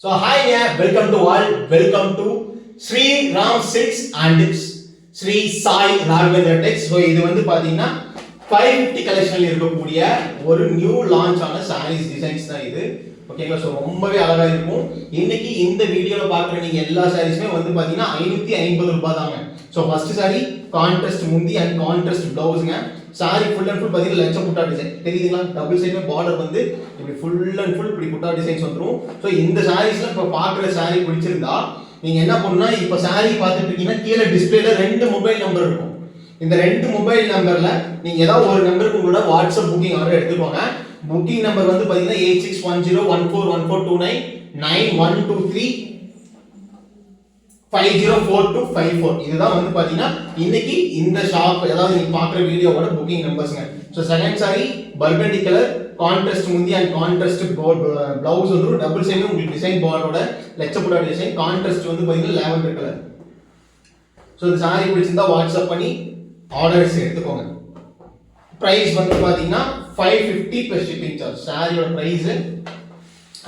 So hi yeah, welcome to all. Welcome to Sri Ram Silks and Sri Sai Raghavendra Text. So இது வந்து பாத்தீங்கன்னா 550 கலெக்ஷன்ல இருக்கக்கூடிய ஒரு new launch ஆன sarees designs தான் இது. ஓகேங்களா? சோ ரொம்பவே அழகா இருக்கும். இன்னைக்கு இந்த வீடியோல பார்க்குற நீங்க எல்லா சாரீஸ்மே வந்து பாத்தீங்கன்னா 550 ரூபாய் தாங்க. சோ ஃபர்ஸ்ட் saree கான்ட்ராஸ்ட் முந்தி அண்ட் கான்ட்ராஸ்ட் ப்ளவுஸ்ங்க. சாரி ஃபுல் அண்ட் ஃபுல் பாத்தீங்கன்னா லட்சம் புட்டா டிசைன் தெரியுதுங்களா? டபுள் சைடுமே பார்டர் வந்து இப்படி ஃபுல் அண்ட் ஃபுல் இப்படி புட்டா டிசைன்ஸ் வந்துரும். ஸோ இந்த சாரீஸ்ல இப்போ பார்க்குற சாரீ பிடிச்சிருந்தா நீங்க என்ன பண்ணணும்னா இப்போ சாரீ பார்த்துட்டு இருக்கீங்கன்னா கீழே டிஸ்பிளேல 2 மொபைல் நம்பர் இருக்கும். இந்த 2 மொபைல் நம்பர்ல நீங்க ஏதாவது ஒரு நம்பருக்கு உங்களோட வாட்ஸ்அப் புக்கிங் ஆர்டர் எடுத்துக்கோங்க. புக்கிங் நம்பர் வந்து பாத்தீங்கன்னா 8610141429 9123 504254 இதுதான் வந்து பாத்தீங்கன்னா இன்னைக்கு இந்த ஷாப் அதாவது நீங்க பாக்குற வீடியோவோட புக்கிங் நம்பர்ஸ்ங்க. So second saree burgundy colour contrast முந்தி அண்ட் கான்ட்ராஸ்ட் ப்ளவுஸ் வந்து டபுள் சைடு உங்களுக்கு டிசைன் பார்டரோட லட்சப்புடா டிசைன் கான்ட்ராஸ்ட் வந்து பாத்தீங்கன்னா லாவெண்டர் கலர். சோ இந்த சாரி பிடிச்சிருந்தா வாட்ஸ்அப் பண்ணி ஆர்டர்ஸ் எடுத்துக்கோங்க. பிரைஸ் வந்து பாத்தீங்கன்னா 550 plus shipping charge. சாரியோட பிரைஸ்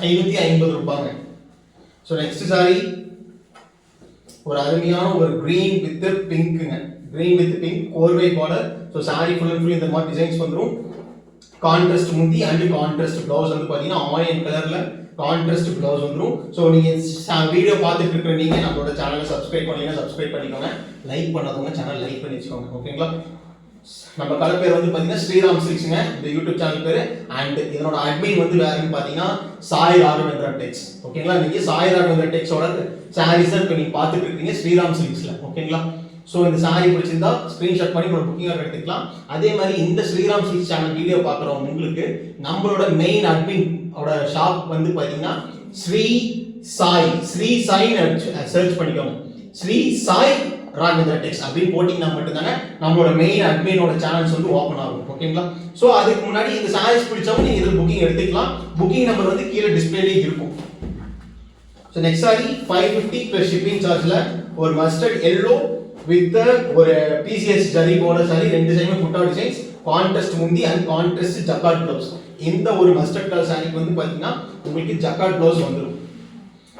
550 ரூபாய்ங்க. சோ நெக்ஸ்ட் சாரி ஒரு அருமையான ஒரு green with பிங்க்ங்க. green with pink கோர்வை பார்டர். So saree full and full இந்த மாதிரி டிசைன்ஸ் வந்துரும். கான்ட்ராஸ்ட் முந்தி அண்ட் கான்ட்ராஸ்ட் ப்ளவுஸ் வந்து பாத்தீங்கன்னா ஆனியன் கலர்ல கான்ட்ராஸ்ட் ப்ளவுஸ் வந்துரும். சோ நீங்க வீடியோ பார்த்துட்டு இருக்கிற நீங்க நம்மளோட சேனலை சப்ஸ்கிரைப் பண்ணீங்கன்னா சப்ஸ்கிரைப் பண்ணிக்கோங்க. லைக் பண்ணாதவங்க சேனல் லைக் பண்ணி வச்சுக்கோங்க. ஓகேங்களா? நம்ம கடை பேர் வந்து பாத்தீங்கன்னா ஸ்ரீராம் சில்க்ஸ்ங்க. இந்த யூடியூப் சேனல் பேரு அண்ட் இதனோட அட்மின் வந்து வேறன்னு பாத்தீங்கன்னா சாய் ராகவேந்திரா டெக்ஸ். ஓகேங்களா? நீங்க சாய் ராகவேந்திரா டெக்ஸோட சாரீஸ் இப்ப நீங்க பாத்துட்டு இருக்கீங்க ஸ்ரீராம் சில்க்ஸ்ல. ஓகேங்களா? சோ இந்த சாரி பிடிச்சிருந்தா ஸ்கிரீன்ஷாட் பண்ணி உங்க புக்கிங் ஆர்டர் எடுத்துக்கலாம். அதே மாதிரி இந்த ஸ்ரீராம் சில்க்ஸ் சேனல் வீடியோ பாக்குறவங்க உங்களுக்கு நம்மளோட மெயின் அட்மின் ஓட ஷாப் வந்து பாத்தீங்கன்னா ஸ்ரீ சாய் சர்ச் பண்ணிக்கோங்க. ஸ்ரீ சாய் ராகவேந்திரா டெக்ஸ் அப்படின்னு போட்டிங்கன்னா மட்டும்தானே நம்மளோட மெயின் அட்மினோட சேனல்ஸ் வந்து ஓப்பன் ஆகும். ஓகேங்களா? சோ அதுக்கு முன்னாடி இந்த சாரீஸ் பிடிச்சவங்க நீங்க இதுல புக்கிங் எடுத்துக்கலாம். புக்கிங் நம்பர் வந்து கீழே டிஸ்பிளேலே இருக்கும். So next sorry 550 plus shipping chargeல ஒரு மஸ்டர்ட் yellow with ஒரு PCS ஜரி border சாரி ரெண்டு சைடுமே புட்டா டிசைன்ஸ் கான்ட்ராஸ்ட் முந்தி அண்ட் கான்ட்ராஸ்ட் ஜக்கார்ட் ப்ளவுஸ். இந்த ஒரு மஸ்டர்ட் கலர் சாரிக்கு வந்து பாத்தீங்கன்னா உங்களுக்கு ஜக்கார்ட் ப்ளவுஸ் வந்துரும்.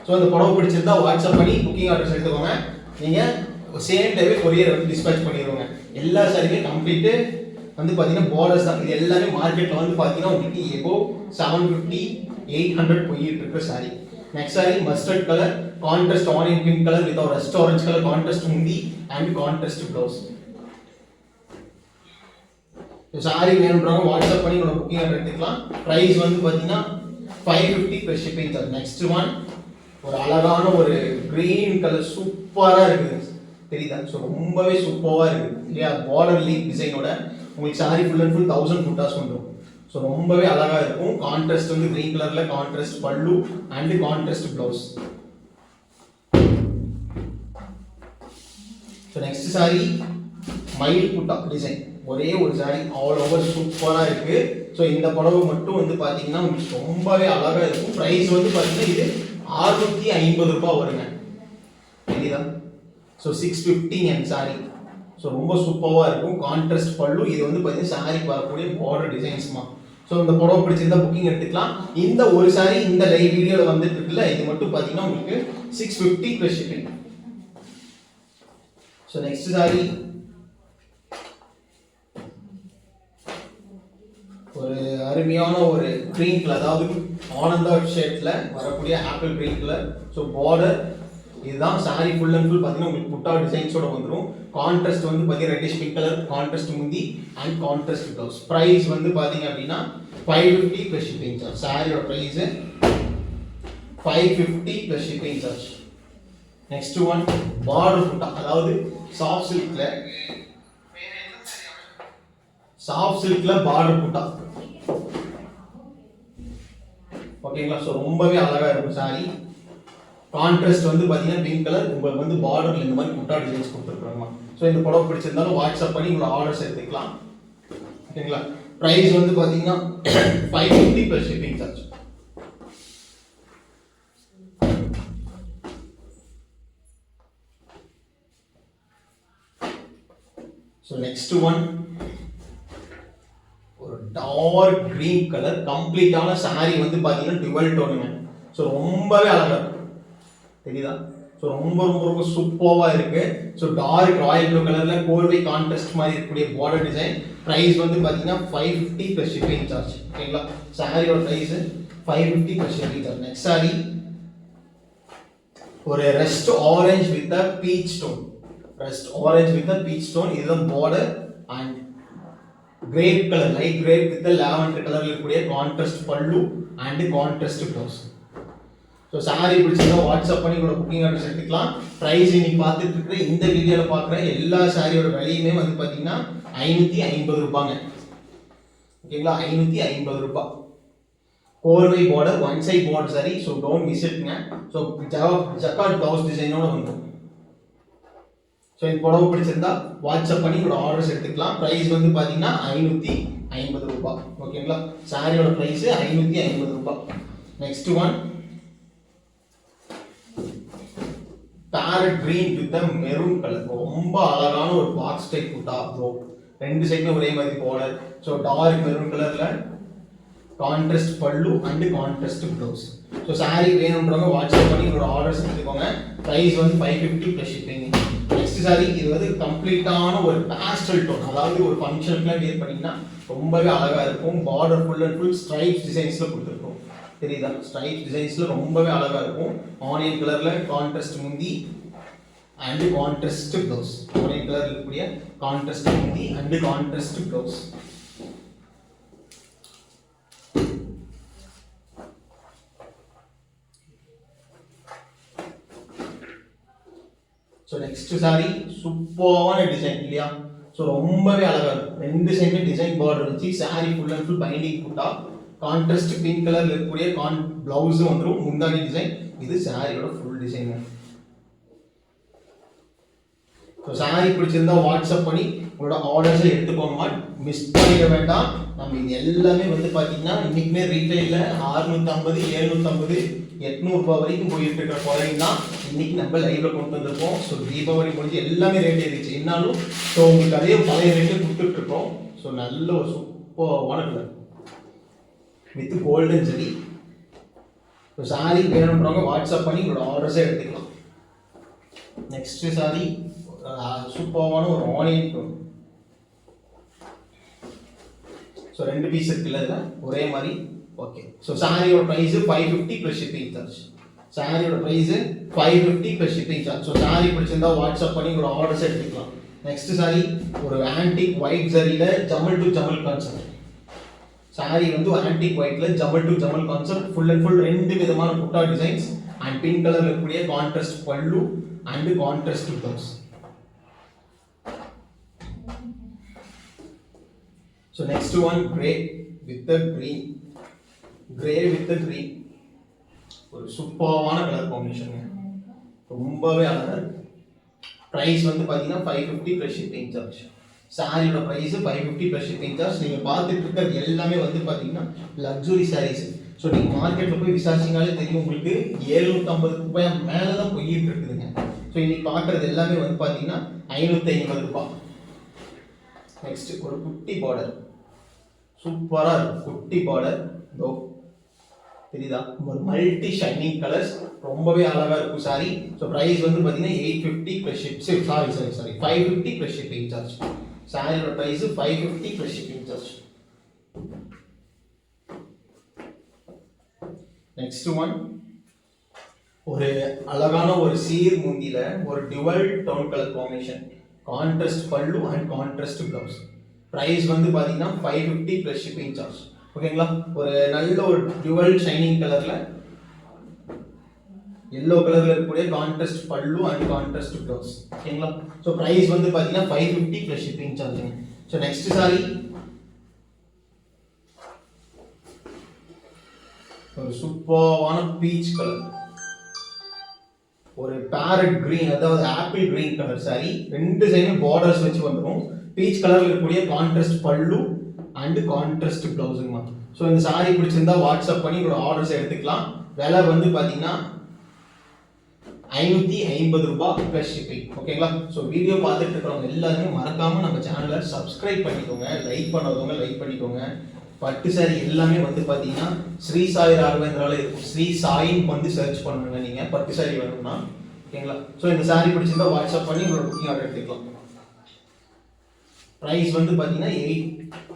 சோ அந்த புடவை பிடிச்சிருந்தா வாட்ஸ்அப் பண்ணி புக்கிங் ஆர்டர்ஸ் எடுத்துக்கோங்க. நீங்க சேம் டேவே கொரியர் வந்து டிஸ்பேட்ச் பண்ணிடுவாங்க. எல்லா சாரியுமே கம்ப்ளீட் வந்து பாத்தீங்கன்னா பார்டர்ஸ் தான். இது எல்லாமே மார்க்கெட்ல வந்து பாத்தீங்கன்னா உங்களுக்கு எபோ 750 800 போயிட்டு இருக்கிற sorry. Next sorry mustard colour contrast onion pink colour with ஒரு ரஸ்ட் ஆரஞ்சு கலர் கான்ட்ராஸ்ட் முந்தி அண்ட் கான்ட்ராஸ்ட் ப்ளவுஸ். இந்த சாரி வேணும்ன்றவங்க வாட்ஸ்அப் பண்ணி உங்க புக்கிங் ஆர்டர் எடுத்துக்கலாம். பிரைஸ் வந்து பாத்தீங்கன்னா 550 plus shipping charge. Next one ஒரு அழகான ஒரு கிரீன் கலர் சூப்பரா இருக்குது தெரியுதா? ஸோ ரொம்பவே சூப்பராக இருக்குது இல்லையா? பார்டர் லீப் டிசைனோட உங்களுக்கு சாரி ஃபுல் அண்ட் ஃபுல் 1000 புட்டாஸ் வந்துடும். ஸோ ரொம்பவே அழகா இருக்கும். கான்ட்ராஸ்ட் வந்து கிரீன் கலர்ல கான்ட்ராஸ்ட் பல்லு and contrast blouse. So next sorry மயில் புட்டா டிசைன் ஒரே ஒரு சாரி ஆல் ஓவர் சூப்பராக இருக்கு. ஸோ இந்த புடவை மட்டும் வந்து பார்த்தீங்கன்னா உங்களுக்கு ரொம்பவே அழகா இருக்கும். ப்ரைஸ் வந்து பார்த்தீங்கன்னா இது 650 ரூபாய் வருங்க. தெரியுதா? ஸோ 650 என் சாரி. ஸோ ரொம்ப சூப்பராக இருக்கும். கான்ட்ராஸ்ட் பல்லு இது வந்து பார்த்தீங்கன்னா சாரி பார்க்கக்கூடிய பார்டர் டிசைன்ஸ்மா. ஸோ இந்த புடவை பிடிச்சிருந்தா புக்கிங் எடுத்துக்கலாம். இந்த ஒரு சாரி இந்த லைவ் வீடியோவில் வந்துட்டு இருக்குல்ல இது மட்டும் பார்த்தீங்கன்னா உங்களுக்கு 650 plus shipping. So next sorry ஒரு அருமையான ஒரு கிரீன் கலர் அதாவது ஆனந்தா ஷேட்ல வரக்கூடிய apple green colour. So border இதுதான் சாரி ஃபுல் அண்ட் ஃபுல் பார்த்தீங்கன்னா உங்களுக்கு புட்டா டிசைன்ஸோட வந்துடும். கான்ட்ராஸ்ட் வந்து பார்த்தீங்கன்னா ரெட்டிஷ் பிங்க் கலர் கான்ட்ராஸ்ட் முந்தி அண்ட் கான்ட்ராஸ்ட் ப்ளவுஸ். ப்ரைஸ் வந்து பார்த்தீங்க அப்படின்னா 550 plus shipping charge. சாரியோட price 550 plus shipping charge. Next one border புட்டா அதாவது சாஃப்ட் சில்க்ல பார்டர் புட்டா. ஓகேங்களா? ஸோ ரொம்பவே அழகா இருக்கும் சாரி. கான்ட்ராஸ்ட் வந்து பாத்தீங்கன்னா பிங்க் கலர் உங்களுக்கு வந்து பார்டர்ல இந்த மாதிரி புட்டா டிசைன்ஸ் கொடுத்துருக்காங்க. ஸோ இந்த புடவை பிடிச்சிருந்தாலும் வாட்ஸ்அப் பண்ணி உங்களோட ஆர்டர்ஸ் எடுத்துக்கலாம். ஓகேங்களா? பிரைஸ் வந்து பாத்தீங்கன்னா 550 plus shipping charge. So next one ஒரு டார்க் கிரீன் கலர் கம்ப்ளீட்டான சாரி வந்து பாத்தீங்கன்னா டுவெல் டோனுங்க. ஸோ ரொம்பவே அழகாக இருக்கும் தெரியுதா. ஸோ ரொம்ப ரொம்ப ரொம்ப சூப்பராக இருக்கு. ஸோ டார்க் ராயல் ப்ளூ கலரில் கோர்வை கான்ட்ராஸ்ட் மாதிரி இருக்கக்கூடிய பார்டர் டிசைன். ப்ரைஸ் வந்து பார்த்தீங்கன்னா 550 ப்ளஸ் ஷிப்பிங் சார்ஜ். ஓகேங்களா, சாரியோட price 550 plus shipping charge. Next sorry ஒரு rust orange with a peach stone. Rust orange with a peach stone, இதுதான் border. And grape colour, light grape with lavender கலர்ல இருக்கக்கூடிய contrast பல்லு and contrast blouse. So sorry பிடிச்சிருந்தா WhatsApp பண்ணி கூட booking address எடுத்துக்கலாம். Price இன்னைக்கு பார்த்துட்டு இருக்கிற இந்த வீடியோவில் பார்க்குற எல்லா சாரியோட விலையுமே வந்து பார்த்தீங்கன்னா 550 ரூபாங்க. ஓகேங்களா, 550 ரூபாய். கோர்வை border, one side border saree. So don't miss இட்ங்க. ஸோ ஜக்கார்ட் ப்ளவுஸ் டிசைனோட வந்துடும். ஸோ இந்த புடவை பிடிச்சிருந்தா வாட்ஸ்அப் பண்ணி கூட ஆர்டர்ஸ் எடுத்துக்கலாம். ப்ரைஸ் வந்து பார்த்தீங்கன்னா 550 ரூபாய். ஓகேங்களா, சாரியோட ப்ரைஸ் 550 ரூபாய். Next one farad green with maroon colour. ரொம்ப அழகான ஒரு பாக்ஸ் டைப் குட்டா ப்ரோ. ரெண்டு சைடுமே ஒரே மாதிரி பார்டர். ஸோ டார்க் மெரூன் கலர்ல கான்ட்ராஸ்ட் பல்லு and contrast blouse. So saree வேணுன்றவங்க வாட்ஸ்அப் பண்ணி ஒரு ஆர்டர்ஸ் எடுத்துக்கோங்க. ப்ரைஸ் வந்து 550 ப்ளஸ் ஷிப்பிங். நெக்ஸ்ட் சாரி இது வந்து கம்ப்ளீட்டான ஒரு பேஸ்டல் டோன், அதாவது ஒரு ஃபங்க்ஷனுக்குலாம் வேர் பண்ணிங்கன்னா ரொம்பவே அழகாக இருக்கும். Border full and full stripes டிசைன்ஸில் கொடுத்துருக்கோம் தெரியுதா. ஸ்ட்ரைப்ஸ் டிசைன்ஸில் ரொம்பவே அழகாக இருக்கும். ஆனியன் கலரில் கான்ட்ராஸ்ட் முந்தி and contrast blouse. Onion colour இருக்கக்கூடிய கான்ட்ராஸ்ட் முந்தி and contrast blouse. So next saree சூப்பரான டிசைன் இல்லையா. ஸோ ரொம்பவே அழகாக இருக்கும். ரெண்டு சைடுமே டிசைன் பார்டர் வச்சு sorry full and full binding போட்டா கான்ட்ராஸ்ட் பிங்க் கலர்ல இருக்கக்கூடிய பிளவுஸும் வந்துடும். முந்தானி டிசைன், இது சாரியோட ஃபுல் டிசைன். ஸோ சாரி பிடிச்சிருந்தா வாட்ஸ்அப் பண்ணி உங்களோட ஆர்டர்ஸை எடுத்துக்கோங்க, மிஸ் பண்ணிட வேண்டாம். நம்ம இது எல்லாமே வந்து பார்த்தீங்கன்னா இன்னைக்குமே ரீட்டைலில் 650, 750, 800 ரூபாய் வரைக்கும் போயிட்டு இருக்கிற குறையும் தான் இன்னைக்கு நம்ம லைவ்ல கொண்டு வந்திருக்கோம். ஸோ தீபாவளி முடிஞ்சு எல்லாமே ரேட் ஏறிச்சு என்னாலும். ஸோ உங்களுக்கு அதே பழைய ரேட்டு கொடுத்துட்டு இருக்கோம். ஸோ நல்ல ஒரு சூப்பரான colour with golden zari. So saree வேணுன்றவங்க வாட்ஸ்அப் பண்ணி உங்களோட ஆர்டர்ஸை எடுத்துக்கலாம். நெக்ஸ்ட் சாரி சூப்பரான ஒரு ஆனியன் டோன். ஸோ ரெண்டு பீஸ் இருக்குல்ல இதில் ஒரே மாதிரி. ஓகே, ஸோ சாரியோட ப்ரைஸ் 550 ப்ளஸ் ஷிப்பிங் சார்ஜ். சாரியோட price 550 plus shipping charge. So sorry பிடிச்சிருந்தா வாட்ஸ்அப் பண்ணி உங்களோட ஆர்டர்ஸை எடுத்துக்கலாம். நெக்ஸ்ட் சாரி ஒரு ஆன்டிக் ஒயிட் ஜரியில ஜமல் டு ஜமல் கான்செப்ட். சாரி வந்து ஆன்டிக் ஒயிட்ல ஜமல் டு ஜமல் கான்செப்ட். ஃபுல் அண்ட் ஃபுல் ரெண்டு விதமான புட்டா டிசைன்ஸ் அண்ட் பிங்க் கலர்ல இருக்கக்கூடிய கான்ட்ராஸ்ட் பல்லு and contrast blouse. So next one grey with green. Grey with green ஒரு சூப்பரான கலர் காம்பினேஷன், ரொம்பவே அழகா இருக்கு. ப்ரைஸ் வந்து பார்த்தீங்கன்னா 550 ப்ளஸ் ஷிப்பிங் சார்ஜ். சாரியோட ப்ரைஸ் 550 ப்ளஸ் ஷிப்பிங் சார்ஜ். நீங்கள் பார்த்துட்டு இருக்கிறது எல்லாமே வந்து பார்த்தீங்கன்னா லக்ஸுரி சாரீஸ். ஸோ நீங்கள் மார்க்கெட்டில் போய் விசாரிச்சிங்கனாலே தெரியும் உங்களுக்கு 750 ரூபாய் மேலே தான் போயிட்டு இருக்குதுங்க. ஸோ இன்னைக்கு பார்க்குறது எல்லாமே வந்து பார்த்தீங்கன்னா 550 ரூபாய். நெக்ஸ்ட் ஒரு குட்டி பார்டர், சூப்பராக இருக்கும் குட்டி பார்டர். இதோ தெரியுதா, ஒரு மல்டி ஷைனிங் கலர்ஸ், ரொம்பவே அழகாக இருக்கும் சாரி. ஸோ ப்ரைஸ் வந்து பார்த்தீங்கன்னா 850 plus ship saree 550 plus shipping charge. சாரியோட price 550 plus shipping charge. Next one ஒரு அழகான ஒரு சீர் முந்தியில ஒரு dual tone colour combination, contrast பல்லு அண்ட் கான்ட்ராஸ்ட் பிளவுஸ். பிரைஸ் வந்து பாத்தீங்கன்னா 550 ப்ளஸ் ஷிப்பிங் சார்ஜ். ஓகேங்களா, ஒரு நல்ல ஒரு டுவல் ஷைனிங் கலர்ல எல்லோ கலர்ல இருக்கக்கூடிய கான்ட்ராஸ்ட் பல்லு அண்ட் கான்ட்ராஸ்ட் பிளவுஸ். ஓகேங்களா, ஸோ பிரைஸ் வந்து பாத்தீங்கன்னா 550 plus shipping charge. So next sorry ஒரு சூப்பரான பீச் கலர், ஒரு பேரட் கிரீன், அதாவது ஆப்பிள் கிரீன் கலர் சாரி. ரெண்டு சைடுமே பார்டர்ஸ் வச்சு வந்துடும். பீச் கலர்ல இருக்கக்கூடிய கான்ட்ராஸ்ட் பல்லு அண்ட் கான்ட்ராஸ்ட் பிளவுஸுங்க. ஸோ இந்த சாரி பிடிச்சிருந்தா வாட்ஸ்அப் பண்ணி உங்களோட ஆர்டர்ஸ் எடுத்துக்கலாம். விலை வந்து பாத்தீங்கன்னா 550 ரூபாய் ப்ளஸ் ஷிப்பிங். ஓகேங்களா, ஸோ வீடியோ பார்த்துட்டு இருக்கிறவங்க எல்லாருமே மறக்காம நம்ம சேனலை சப்ஸ்கிரைப் பண்ணிக்கோங்க, லைக் பண்ணாதவங்க லைக் பண்ணிக்கோங்க. பட்டு சாரி எல்லாமே வந்து பார்த்தீங்கன்னா ஸ்ரீ சாய் ராகவேந்திரால இருக்கும். ஸ்ரீ சாயின்னு வந்து சர்ச் பண்ணுங்க நீங்கள் பட்டு சாரி வேணும்னா. ஓகேங்களா? ஸோ இந்த சாரி பிடிச்சிருந்தா வாட்ஸ்அப் பண்ணி உங்களோட புக்கிங் ஆர்டர் எடுத்துக்கலாம். ப்ரைஸ் வந்து பார்த்தீங்கன்னா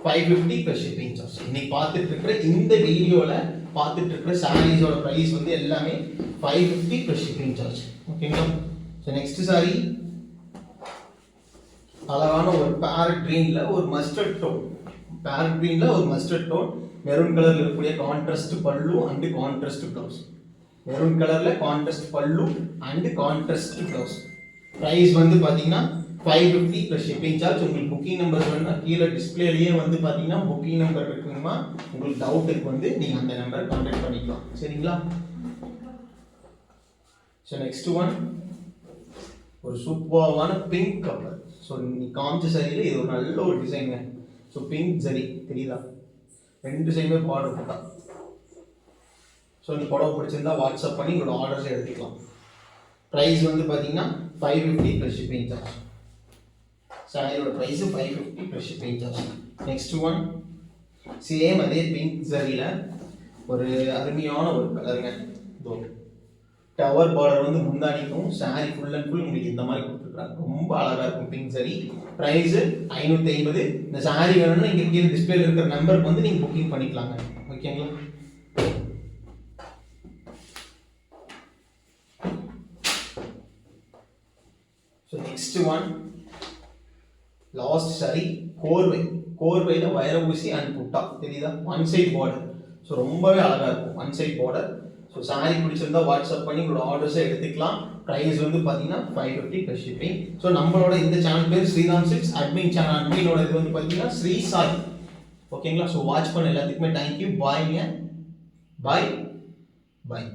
550 ப்ளஸ் ஷிப்பிங் சார்ஜ். இன்னைக்கு பார்த்துட்டு இருக்கிற இந்த வீடியோவில் பார்த்துட்டு இருக்கிற சாரீஸோட ப்ரைஸ் வந்து எல்லாமே 550 ப்ளஸ் ஷிப்பிங் சார்ஜ். ஓகேங்களா? ஸோ நெக்ஸ்ட் சாரி அழகான ஒரு பேரட் கிரீன்ல ஒரு மஸ்டர்ட் டோன், பேரட் கிரீன்ல ஒரு மஸ்டர்ட் டோன், மெரூன் கலர்ல இருக்கக்கூடிய கான்ட்ராஸ்ட் பல்லு அண்ட் கான்ட்ராஸ்ட் ப்ளவுஸ். மெரூன் கலர்ல கான்ட்ராஸ்ட் பல்லு அண்ட் கான்ட்ராஸ்ட் ப்ளவுஸ். பிரைஸ் வந்து பாத்தீங்கன்னா 550 ப்ளஸ் ஷிப்பிங் சார்ஜ். உங்களுக்கு புக்கிங் நம்பர் வேணும்னா கீழே டிஸ்பிளேலயே வந்து பாத்தீங்கன்னா புக்கிங் நம்பர் இருக்குமா, உங்களுக்கு டவுட்டுக்கு வந்து நீங்க அந்த நம்பரை கான்டாக்ட் பண்ணிக்கலாம். சரிங்களா? ஸோ நெக்ஸ்ட் ஒன் ஒரு சூப்பரான பிங்க் கலர். ஸோ நீ காமிச்ச சரியில இது ஒரு நல்ல ஒரு டிசைனுங்க. ஸோ பிங்க் சரி தெரியுதா, ரெண்டு சைடுமே பார்டர் போட்டா. ஸோ இந்த புடவை பிடிச்சிருந்தா வாட்ஸ்அப் பண்ணி உங்களோட ஆர்டர்ஸ் எடுத்துக்கலாம். ப்ரைஸ் வந்து பார்த்தீங்கன்னா 550 ப்ளஸ் ஷிப்பிங் சார்ஜ். சாரியோட price 550 plus shipping charge. Next one same அதே பிங்க் சரியில ஒரு அருமையான ஒரு கலருங்க. டவர் பார்டர் வந்து முந்தானிக்கும் சாரி ஃபுல் அண்ட் ஃபுல் உங்களுக்கு இந்த மாதிரி கொடுத்துருக்காங்க. ரொம்ப அழகா இருக்கும் பிங்க் சாரி. பிரைஸ் 550. இந்த சாரி வேணும்னா இங்க கீழே டிஸ்பிளேல இருக்கிற நம்பருக்கு வந்து நீங்க புக்கிங் பண்ணிக்கலாங்க. ஓகேங்களா? So next one last saree கோர்வை. கோர்வையில் வைர ஊசி அண்ட் புட்டா தெரியுதா, ஒன் சைட் பார்டர். ஸோ ரொம்பவே அழகா இருக்கும் one side border. So sorry பிடிச்சிருந்தா வாட்ஸ்அப் பண்ணி உங்களோட ஆர்டர்ஸை எடுத்துக்கலாம். ப்ரைஸ் வந்து பார்த்தீங்கன்னா 550 ப்ளஸ் ஷிப்பிங். ஸோ நம்மளோட இந்த சேனல் பேர் ஸ்ரீராம் சில்க்ஸ். அட்மின் சேனல் அட்மினோட இது வந்து பார்த்தீங்கன்னா ஸ்ரீ சாய். ஓகேங்களா? ஸோ வாட்ச் பண்ண எல்லாத்துக்குமே தேங்க்யூ. பாய்ங்க, பாய் பாய்.